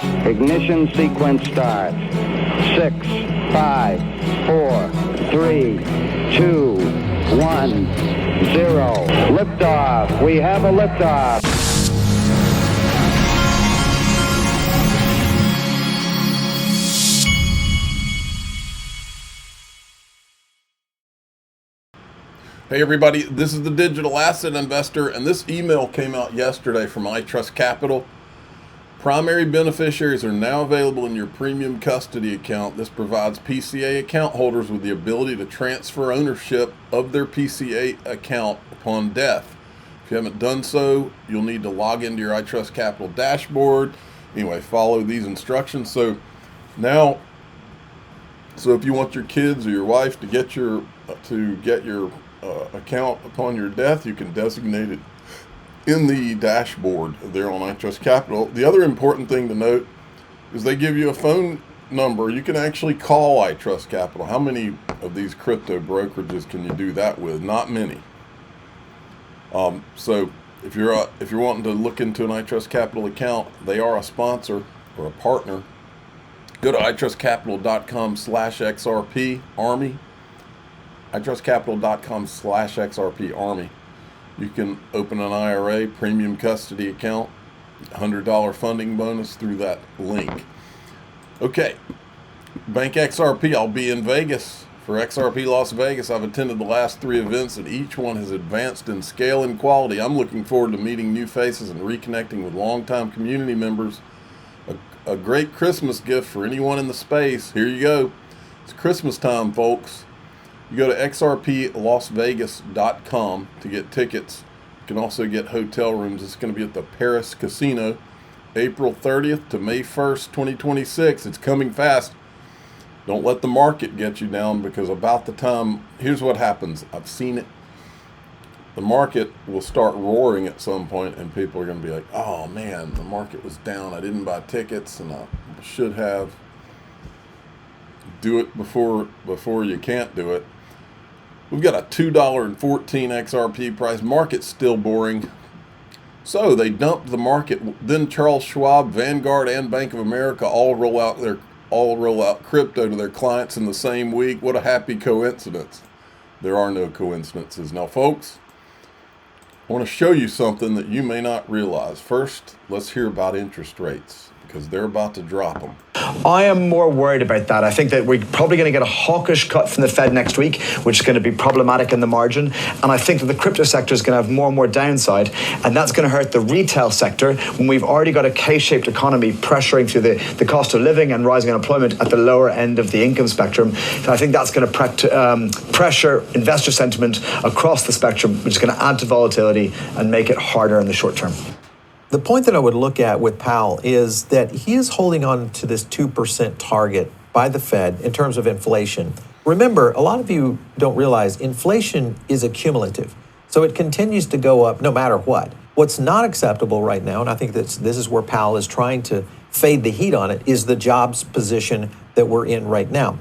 Ignition sequence start. 6, 5, 4, 3, 2, 1, 0. Liftoff. We have a liftoff. Hey everybody, this is the Digital Asset Investor, and this email came out yesterday from iTrustCapital. Primary beneficiaries are now available in your premium custody account. This provides PCA account holders with the ability to transfer ownership of their PCA account upon death. If you haven't done so, you'll need to log into your iTrustCapital dashboard. Anyway, follow these instructions. So if you want your kids or your wife to get your account upon your death, you can designate it in the dashboard there on iTrustCapital. The other important thing to note is they give you a phone number. You can actually call iTrustCapital. How many of these crypto brokerages can you do that with? Not many. So if you're wanting to look into an iTrustCapital account, they are a sponsor or a partner. Go to iTrustCapital.com/XRP Army. iTrustCapital.com/XRP Army. You can open an IRA premium custody account, $100 funding bonus through that link. Okay, Bank XRP. I'll be in Vegas for XRP Las Vegas. I've attended the last 3 events, and each one has advanced in scale and quality. I'm looking forward to meeting new faces and reconnecting with longtime community members. A great Christmas gift for anyone in the space. Here you go. It's Christmas time, folks. You go to xrplasvegas.com to get tickets. You can also get hotel rooms. It's going to be at the Paris Casino, April 30th to May 1st, 2026. It's coming fast. Don't let the market get you down, because about the time, here's what happens. I've seen it. The market will start roaring at some point, and people are going to be like, oh man, the market was down. I didn't buy tickets, and I should have. Do it before you can't do it. We've got a $2.14 XRP price. Market's still boring. So they dumped the market. Then Charles Schwab, Vanguard, and Bank of America all roll out crypto to their clients in the same week. What a happy coincidence. There are no coincidences. Now, folks, I want to show you something that you may not realize. First, let's hear about interest rates, because they're about to drop them. I am more worried about that. I think that we're probably going to get a hawkish cut from the Fed next week, which is going to be problematic in the margin. And I think that the crypto sector is going to have more and more downside, and that's going to hurt the retail sector when we've already got a K-shaped economy pressuring through the cost of living and rising unemployment at the lower end of the income spectrum. And I think that's going to pressure investor sentiment across the spectrum, which is going to add to volatility and make it harder in the short term. The point that I would look at with Powell is that he is holding on to this 2% target by the Fed in terms of inflation. Remember, a lot of you don't realize inflation is accumulative. So it continues to go up no matter what. What's not acceptable right now, and I think this is where Powell is trying to fade the heat on it, is the jobs position that we're in right now.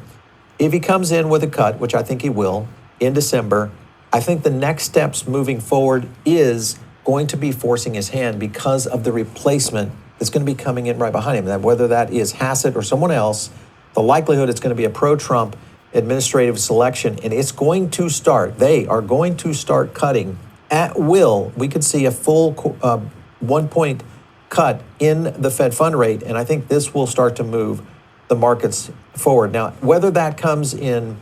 If he comes in with a cut, which I think he will, in December, I think the next steps moving forward is going to be forcing his hand because of the replacement that's going to be coming in right behind him. That whether that is Hassett or someone else, the likelihood it's going to be a pro-Trump administrative selection, and it's going to start. They are going to start cutting at will. We could see a full 1 point cut in the Fed fund rate, and I think this will start to move the markets forward. Now, whether that comes in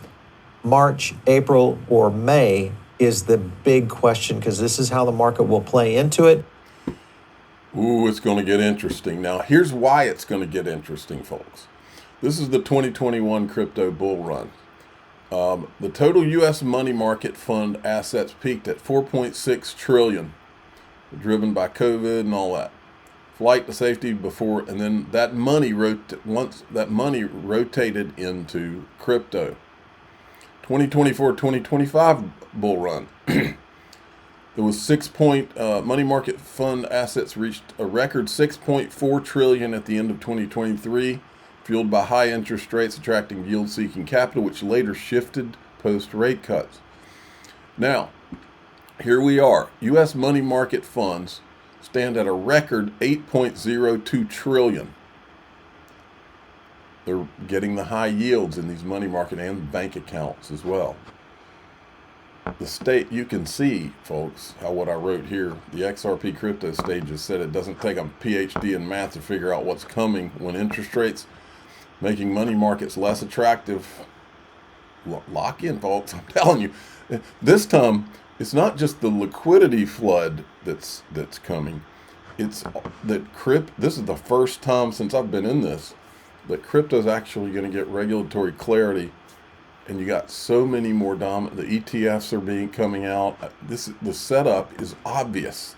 March, April, or May is the big question, because this is how the market will play into it. Ooh, it's going to get interesting. Now, here's why it's going to get interesting, folks. This is the 2021 crypto bull run. The total U.S. money market fund assets peaked at $4.6 trillion, driven by COVID and all that. Flight to safety before, and then that money rotated into crypto. 2024-2025 bull run. There was money market fund assets reached a record 6.4 trillion at the end of 2023, fueled by high interest rates attracting yield-seeking capital, which later shifted post-rate cuts. Now, here we are. U.S. money market funds stand at a record 8.02 trillion. They're getting the high yields in these money market and bank accounts as well. The state, you can see, folks, how what I wrote here, the XRP crypto stages said it doesn't take a PhD in math to figure out what's coming when interest rates making money markets less attractive. Lock in, folks. I'm telling you, this time it's not just the liquidity flood that's coming. It's that this is the first time since I've been in this that crypto's actually going to get regulatory clarity. And you got so many more the ETFs are coming out. The setup is obvious.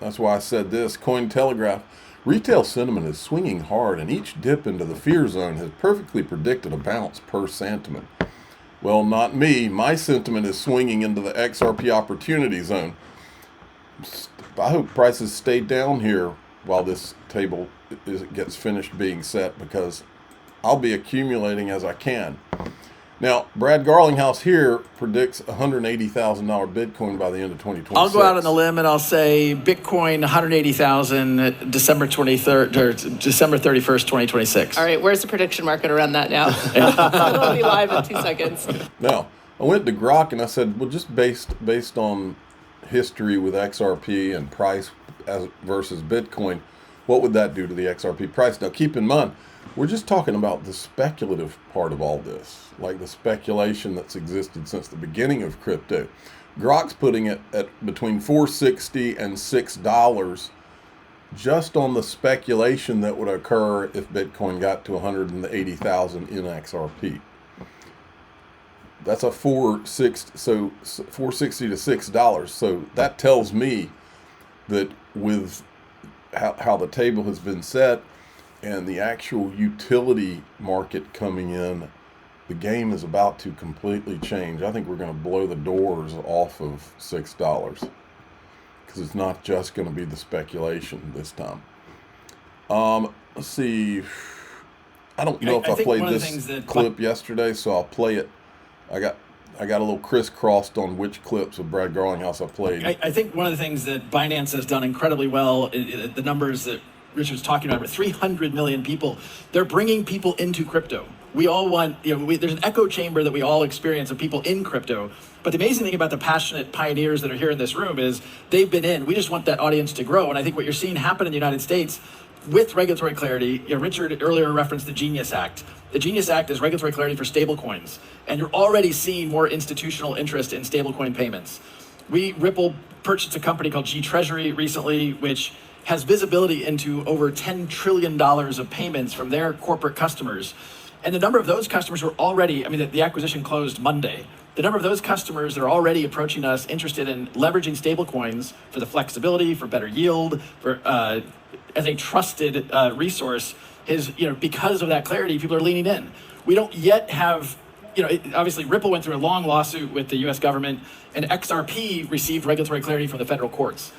That's why I said this. Cointelegraph, retail sentiment is swinging hard, and each dip into the fear zone has perfectly predicted a bounce per sentiment. Well, not me. My sentiment is swinging into the XRP opportunity zone. I hope prices stay down here while this table gets finished being set, because I'll be accumulating as I can. Now, Brad Garlinghouse here predicts $180,000 Bitcoin by the end of 2026. I'll go out on the limb and I'll say Bitcoin 180,000 December 23rd or December 31st, 2026. All right, where's the prediction market around that now? It'll be live in 2 seconds. Now, I went to Grok and I said, well, just based on history with XRP and price versus Bitcoin, what would that do to the XRP price? Now, keep in mind, we're just talking about the speculative part of all this, like the speculation that's existed since the beginning of crypto. Grok's putting it at between $4.60 and $6 just on the speculation that would occur if Bitcoin got to 180,000 in XRP. That's a $4.60 to $6. So that tells me that with how the table has been set and the actual utility market coming in, the game is about to completely change. I think we're going to blow the doors off of $6 because it's not just going to be the speculation this time. Let's see. I don't know if I played this clip yesterday, so I'll play it. I got a little crisscrossed on which clips of Brad Garlinghouse I played. I think one of the things that Binance has done incredibly well, the numbers that Richard's talking about, 300 million people, they're bringing people into crypto. We all want, there's an echo chamber that we all experience of people in crypto. But the amazing thing about the passionate pioneers that are here in this room is they've been in. We just want that audience to grow. And I think what you're seeing happen in the United States with regulatory clarity, Richard earlier referenced the Genius Act. The Genius Act is regulatory clarity for stablecoins. And you're already seeing more institutional interest in stablecoin payments. Ripple purchased a company called G Treasury recently, which has visibility into over $10 trillion of payments from their corporate customers. And the number of those customers who are already, the acquisition closed Monday. The number of those customers that are already approaching us interested in leveraging stablecoins for the flexibility, for better yield, for as a trusted resource is, because of that clarity, people are leaning in. We don't yet have, obviously Ripple went through a long lawsuit with the US government, and XRP received regulatory clarity from the federal courts.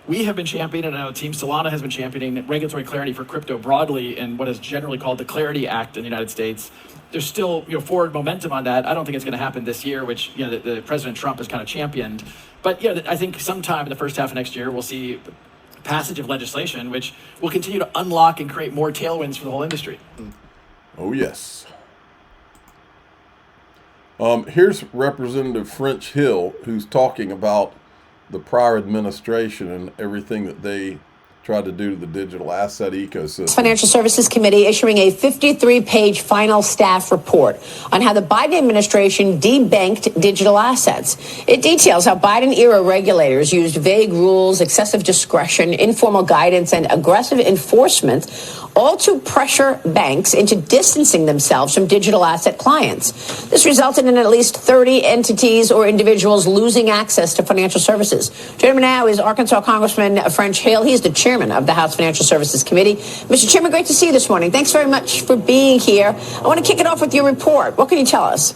We have been championing, and I know Team Solana has been championing regulatory clarity for crypto broadly in what is generally called the Clarity Act in the United States. There's still forward momentum on that. I don't think it's going to happen this year, which the President Trump has kind of championed. But I think sometime in the first half of next year we'll see passage of legislation which will continue to unlock and create more tailwinds for the whole industry. Oh yes. Here's Representative French Hill, who's talking about the prior administration and everything that they tried to do to the digital asset ecosystem. Financial Services Committee issuing a 53-page final staff report on how the Biden administration debanked digital assets. It details how Biden-era regulators used vague rules, excessive discretion, informal guidance, and aggressive enforcement, all to pressure banks into distancing themselves from digital asset clients. This resulted in at least 30 entities or individuals losing access to financial services. Joining me now is Arkansas Congressman French Hill. He's the chairman of the House Financial Services Committee. Mr. Chairman, great to see you this morning. Thanks very much for being here. I want to kick it off with your report. What can you tell us?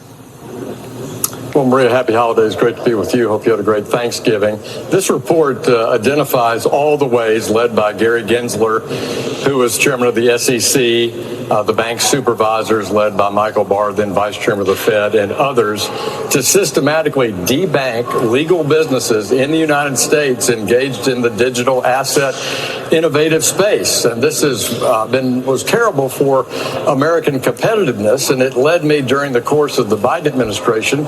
Well, Maria, happy holidays. Great to be with you. Hope you had a great Thanksgiving. This report identifies all the ways led by Gary Gensler, who was chairman of the SEC, the bank supervisors led by Michael Barr, then vice chairman of the Fed, and others, to systematically debank legal businesses in the United States engaged in the digital asset innovative space. And this was terrible for American competitiveness. And it led me during the course of the Biden administration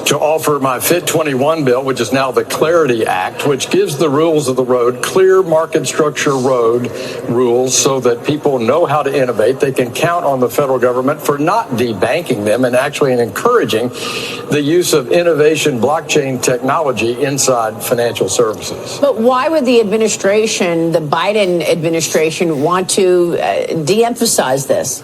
to offer my Fit 21 bill, which is now the Clarity Act, which gives the rules of the road, clear market structure road rules, so that people know how to innovate. They can count on the federal government for not debanking them and actually encouraging the use of innovation blockchain technology inside financial services. But why would the administration, the Biden administration, want to de-emphasize this?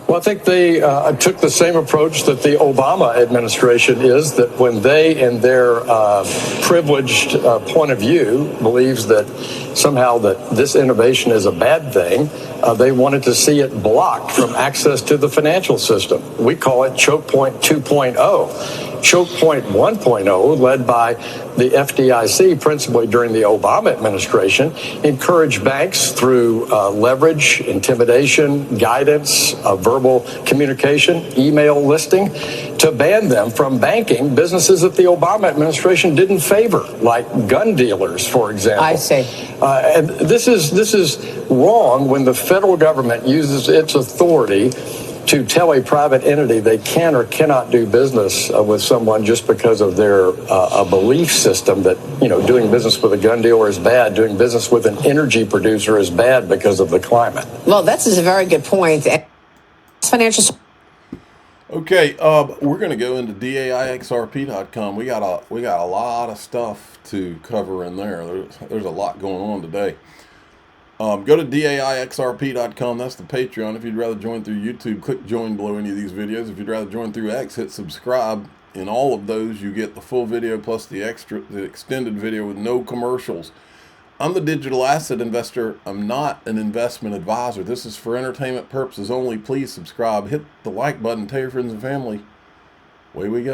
Well, I think they took the same approach that the Obama administration is, that when they, in their privileged point of view, believes that somehow that this innovation is a bad thing, they wanted to see it blocked from access to the financial system. We call it Choke Point 2.0. Choke Point 1.0, led by the FDIC, principally during the Obama administration, encouraged banks through leverage, intimidation, guidance, verbal communication, email listing, to ban them from banking businesses that the Obama administration didn't favor, like gun dealers, for example. I see. And this is wrong when the federal government uses its authority to tell a private entity they can or cannot do business with someone just because of their a belief system that, you know, doing business with a gun dealer is bad, doing business with an energy producer is bad because of the climate. Well, that's a very good point. Financial. Okay, we're going to go into DAIXRP.com. We got a lot of stuff to cover in there. There's a lot going on today. Go to DAIXRP.com. That's the Patreon. If you'd rather join through YouTube, click join below any of these videos. If you'd rather join through X, hit subscribe. In all of those, you get the full video plus the extended video with no commercials. I'm the digital asset investor. I'm not an investment advisor. This is for entertainment purposes only. Please subscribe. Hit the like button. Tell your friends and family. Away we go.